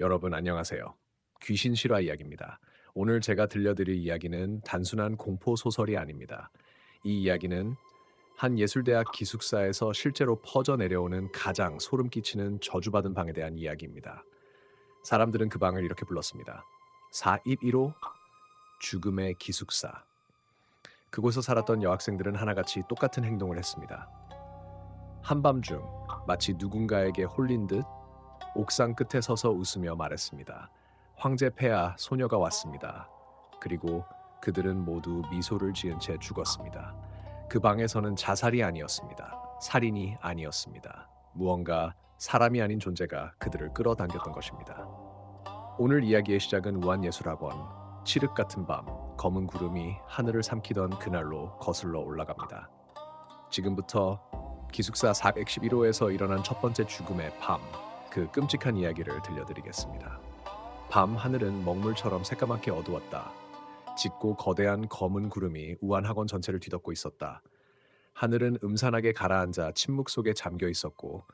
여러분 안녕하세요. 귀신 실화 이야기입니다. 오늘 제가 들려드릴 이야기는 단순한 공포 소설이 아닙니다. 이 이야기는 한 예술대학 기숙사에서 실제로 퍼져 내려오는 가장 소름 끼치는 저주받은 방에 대한 이야기입니다. 사람들은 그 방을 이렇게 불렀습니다. 411호 죽음의 기숙사. 그곳에서 살았던 여학생들은 하나같이 똑같은 행동을 했습니다. 한밤중 마치 누군가에게 홀린 듯 옥상 끝에 서서 웃으며 말했습니다. 황제 폐하 소녀가 왔습니다. 그리고 그들은 모두 미소를 지은 채 죽었습니다. 그 방에서는 자살이 아니었습니다. 살인이 아니었습니다. 무언가 사람이 아닌 존재가 그들을 끌어당겼던 것입니다. 오늘 이야기의 시작은 우한예술학원, 칠흑 같은 밤, 검은 구름이 하늘을 삼키던 그날로 거슬러 올라갑니다. 지금부터 기숙사 411호에서 일어난 첫 번째 죽음의 밤, 그 끔찍한 이야기를 들려드리겠습니다. 밤 하늘은 먹물처럼 새까맣게 어두웠다. 짙고 거대한 검은 구름이 우한학원 전체를 뒤덮고 있었다. 하늘은 음산하게 가라앉아 침묵 속에 잠겨 있었고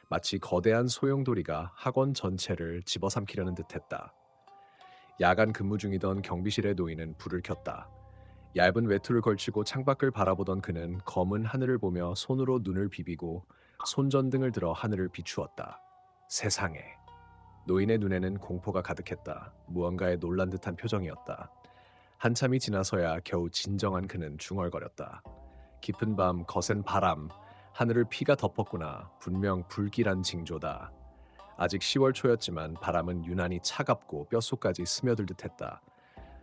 마치 거대한 소용돌이가 학원 전체를 집어삼키려는 듯했다. 야간 근무 중이던 경비실의 노인은 불을 켰다. 얇은 외투를 걸치고 창밖을 바라보던 그는 검은 하늘을 보며 손으로 눈을 비비고 손전등을 들어 하늘을 비추었다. 세상에. 노인의 눈에는 공포가 가득했다. 무언가에 놀란 듯한 표정이었다. 한참이 지나서야 겨우 진정한 그는 중얼거렸다. 깊은 밤, 거센 바람, 하늘을 피가 덮었구나. 분명 불길한 징조다. 아직 10월 초였지만 바람은 유난히 차갑고 뼛속까지 스며들 듯했다.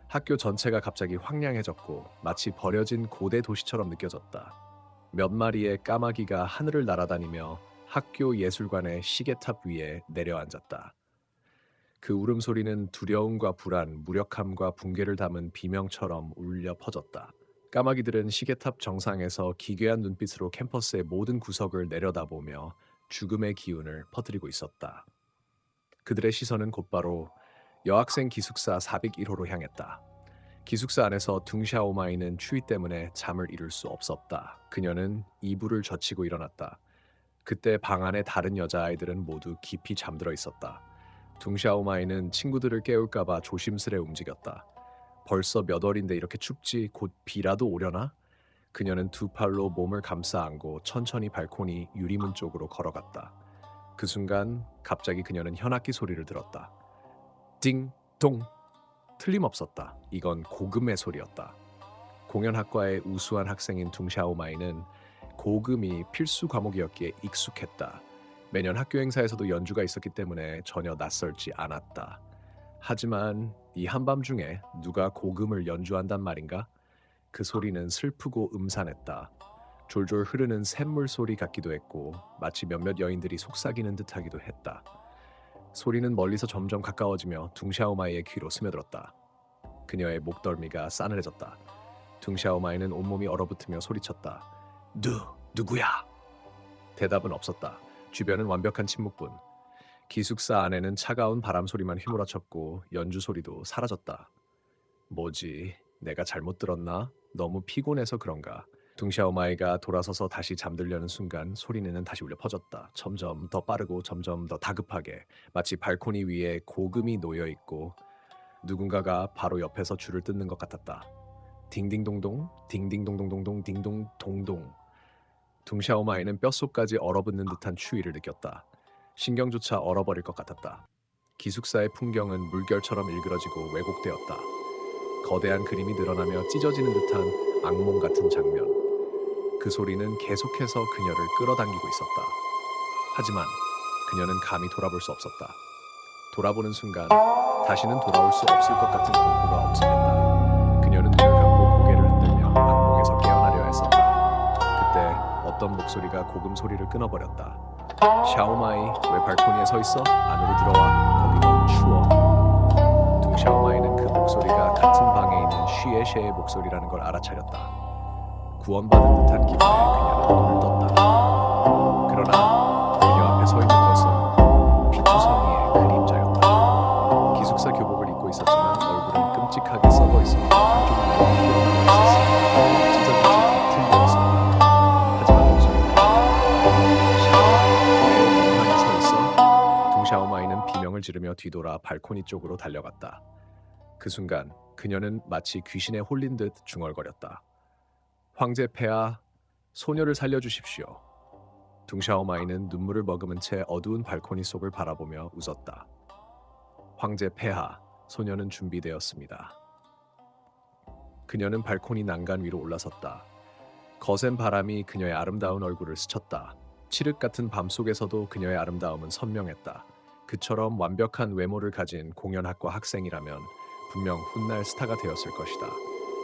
학교 전체가 갑자기 황량해졌고 마치 버려진 고대 도시처럼 느껴졌다. 몇 마리의 까마귀가 하늘을 날아다니며 학교 예술관의 시계탑 위에 내려앉았다. 그 울음소리는 두려움과 불안, 무력함과 붕괴를 담은 비명처럼 울려 퍼졌다. 까마귀들은 시계탑 정상에서 기괴한 눈빛으로 캠퍼스의 모든 구석을 내려다보며 죽음의 기운을 퍼뜨리고 있었다. 그들의 시선은 곧바로 여학생 기숙사 401호로 향했다. 기숙사 안에서 둥샤오마이는 추위 때문에 잠을 이룰 수 없었다. 그녀는 이불을 젖히고 일어났다. 그때 방 안의 다른 여자아이들은 모두 깊이 잠들어 있었다. 둥샤오마이는 친구들을 깨울까봐 조심스레 움직였다. 벌써 몇 월인데 이렇게 춥지 곧 비라도 오려나? 그녀는 두 팔로 몸을 감싸 안고 천천히 발코니 유리문 쪽으로 걸어갔다. 그 순간 갑자기 그녀는 현악기 소리를 들었다. 띵, 동. 틀림없었다. 이건 고금의 소리였다. 공연학과의 우수한 학생인 둥샤오마이는 고금이 필수 과목이었기에 익숙했다. 매년 학교 행사에서도 연주가 있었기 때문에 전혀 낯설지 않았다. 하지만 이 한밤중에 누가 고금을 연주한단 말인가? 그 소리는 슬프고 음산했다. 졸졸 흐르는 샘물 소리 같기도 했고 마치 몇몇 여인들이 속삭이는 듯하기도 했다. 소리는 멀리서 점점 가까워지며 둥샤오마이의 귀로 스며들었다. 그녀의 목덜미가 싸늘해졌다. 둥샤오마이는 온몸이 얼어붙으며 소리쳤다. 누구야? 대답은 없었다. 주변은 완벽한 침묵뿐. 기숙사 안에는 차가운 바람 소리만 휘몰아쳤고 연주 소리도 사라졌다. 뭐지? 내가 잘못 들었나? 너무 피곤해서 그런가? 둥샤오마이가 돌아서서 다시 잠들려는 순간 소리는 다시 울려 퍼졌다. 점점 더 빠르고 점점 더 다급하게 마치 발코니 위에 고금이 놓여 있고 누군가가 바로 옆에서 줄을 뜯는 것 같았다. 딩딩동동, 딩딩동동동동, 딩동동동. 둥샤오마이는 뼛속까지 얼어붙는 듯한 추위를 느꼈다. 신경조차 얼어버릴 것 같았다. 기숙사의 풍경은 물결처럼 일그러지고 왜곡되었다. 거대한 그림이 늘어나며 찢어지는 듯한 악몽 같은 장면. 그 소리는 계속해서 그녀를 끌어당기고 있었다. 하지만 그녀는 감히 돌아볼 수 없었다. 돌아보는 순간 다시는 돌아올 수 없을 것 같은 공포가 엄습했다. 그녀는 눈을 감고 고개를 흔들며 악몽에서 깨어나려 했었다. 그때 어떤 목소리가 고금 소리를 끊어버렸다. 샤오마이, 왜 발코니에 서 있어? 안으로 들어와. 거기 너무 추워. 둥샤오마이는 그 목소리가 같은 방에 있는 쉬에셰의 목소리라는 걸 알아차렸다. 구원받은 듯한 기분에 그녀는 눈을 떴다. 그러나 그녀 앞에 서 있는 것은 피투성이의 그림자였다. 기숙사 교복을 입고 있었지만 얼굴은 끔찍하게 썩어 있었고 한쪽은 너무 휘어나와 있었으니 찢어진 채 뒤틀려 있었다. 하지만 목소리는 샤오마이, 왜 멍하니 서 있어? 둥샤오마이는 비명을 지르며 뒤돌아 발코니 쪽으로 달려갔다. 그 순간 그녀는 마치 귀신에 홀린 듯 중얼거렸다. 황제 폐하, 소녀를 살려주십시오. 둥샤오마이는 눈물을 머금은 채 어두운 발코니 속을 바라보며 웃었다. 황제 폐하, 소녀는 준비되었습니다. 그녀는 발코니 난간 위로 올라섰다. 거센 바람이 그녀의 아름다운 얼굴을 스쳤다. 칠흑 같은 밤 속에서도 그녀의 아름다움은 선명했다. 그처럼 완벽한 외모를 가진 공연학과 학생이라면 분명 훗날 스타가 되었을 것이다.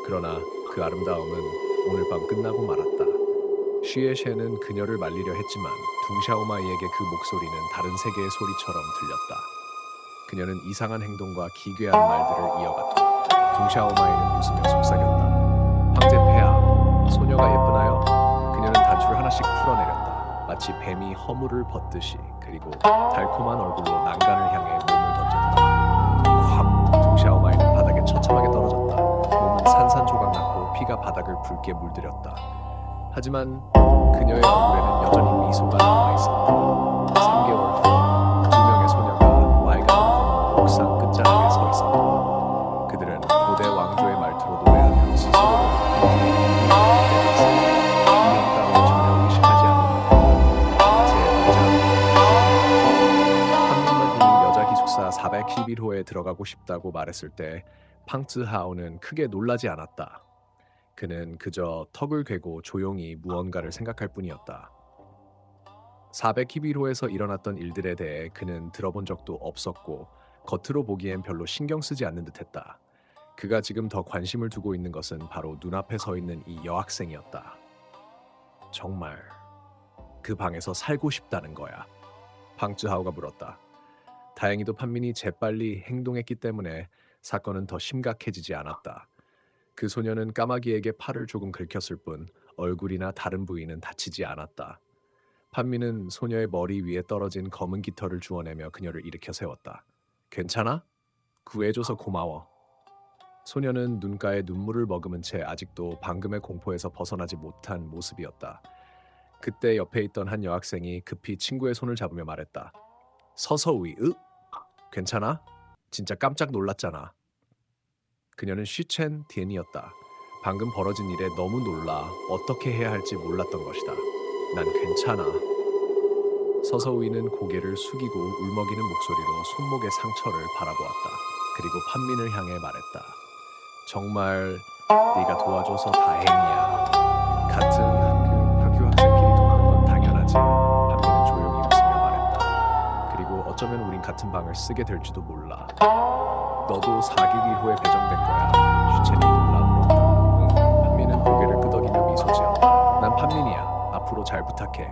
그러나 그 아름다움은 오늘 밤 끝나고 말았다. 쉬에셰는 그녀를 말리려 했지만 둥샤오마이에게 그 목소리는 다른 세계의 소리처럼 들렸다. 그녀는 이상한 행동과 기괴한 말들을 이어갔다. 둥샤오마이는 웃으며 속삭였다. 황제 폐하, 소녀가 예쁘나요? 그녀는 단추를 하나씩 풀어내렸다. 마치 뱀이 허물을 벗듯이. 그리고 달콤한 얼굴로 난간을 향해 몸을 던졌다. 콱! 둥샤오마이는 바닥에 처참하게 떨어졌다. 몸은 산산조각났고 피가 바닥을 붉게 물들였다. 하지만 그녀의 얼굴에는 여전히 미소가 남아있었다. 3개월 후, 두 명의 소녀가 맑은 검은 옥상 끝자락에 서 있었다. 그들은 고대 왕조의 말투로 노래하며 스스로를 비행을 내고 있었다. 비행 따위 전혀 의식하지 않는다. 한민만이 여자 기숙사 411호에 들어가고 싶다고 말했을 때 팡츠하오는 크게 놀라지 않았다. 그는 그저 턱을 괴고 조용히 무언가를 생각할 뿐이었다. 411호에서 일어났던 일들에 대해 그는 들어본 적도 없었고 겉으로 보기엔 별로 신경 쓰지 않는 듯했다. 그가 지금 더 관심을 두고 있는 것은 바로 눈앞에 서 있는 이 여학생이었다. 정말 그 방에서 살고 싶다는 거야. 팡쯔하오가 물었다. 다행히도 판민이 재빨리 행동했기 때문에 사건은 더 심각해지지 않았다. 그 소녀는 까마귀에게 팔을 조금 긁혔을 뿐 얼굴이나 다른 부위는 다치지 않았다. 판미는 소녀의 머리 위에 떨어진 검은 깃털을 주워내며 그녀를 일으켜 세웠다. 괜찮아? 구해줘서 고마워. 소녀는 눈가에 눈물을 머금은 채 아직도 방금의 공포에서 벗어나지 못한 모습이었다. 그때 옆에 있던 한 여학생이 급히 친구의 손을 잡으며 말했다. 서서위, 괜찮아? 진짜 깜짝 놀랐잖아. 그녀는 쉬첸 디엔이었다. 방금 벌어진 일에 너무 놀라 어떻게 해야 할지 몰랐던 것이다. 난 괜찮아. 서서우이는 고개를 숙이고 울먹이는 목소리로 손목의 상처를 바라보았다. 그리고 판민을 향해 말했다. 정말 네가 도와줘서 다행이야. 같은 학교 학생끼리 돕는 건 당연하지. 판민은 조용히 웃으며 말했다. 그리고 어쩌면 우린 같은 방을 쓰게 될지도 몰라. 너도 411호에 배정된 거야. 슈첸이 놀라 물었다. 판민은 고개를 끄덕이며 미소 지었다. 난 판민이야. 앞으로 잘 부탁해.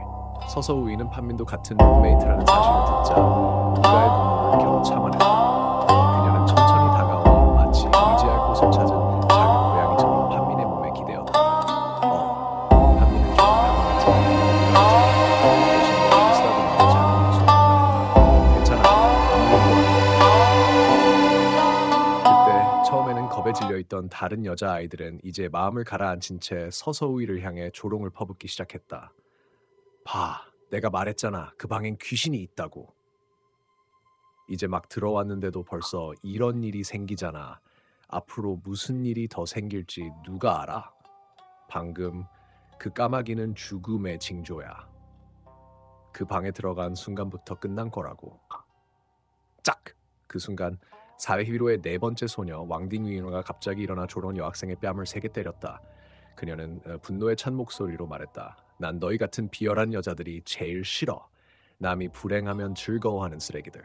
서서우이는 판민도 같은 룸메이트라는 사실을 듣자 누가의 눈물을 겨우 참아냈다. 그녀는 천천히 다가와 마치 의지할 곳을 찾은 작은 고양이처럼 판민의 몸에 기대었다. 판민은 조금 당황하지만 대신 머리를 쓰다듬으며 작은 목소리로 말했다. 괜찮아. 아무것도 아니야. 그때 처음에는 겁에 질려있던 다른 여자아이들은 이제 마음을 가라앉힌 채 서서우이를 향해 조롱을 퍼붓기 시작했다. 봐, 내가 말했잖아. 그 방엔 귀신이 있다고. 이제 막 들어왔는데도 벌써 이런 일이 생기잖아. 앞으로 무슨 일이 더 생길지 누가 알아? 방금 그 까마귀는 죽음의 징조야. 그 방에 들어간 순간부터 끝난 거라고. 짝! 그 순간 411호의 네 번째 소녀 왕딩 위인호가 갑자기 일어나 조롱 여학생의 뺨을 세게 때렸다. 그녀는 분노에 찬 목소리로 말했다. 난 너희 같은 비열한 여자들이 제일 싫어. 남이 불행하면 즐거워하는 쓰레기들.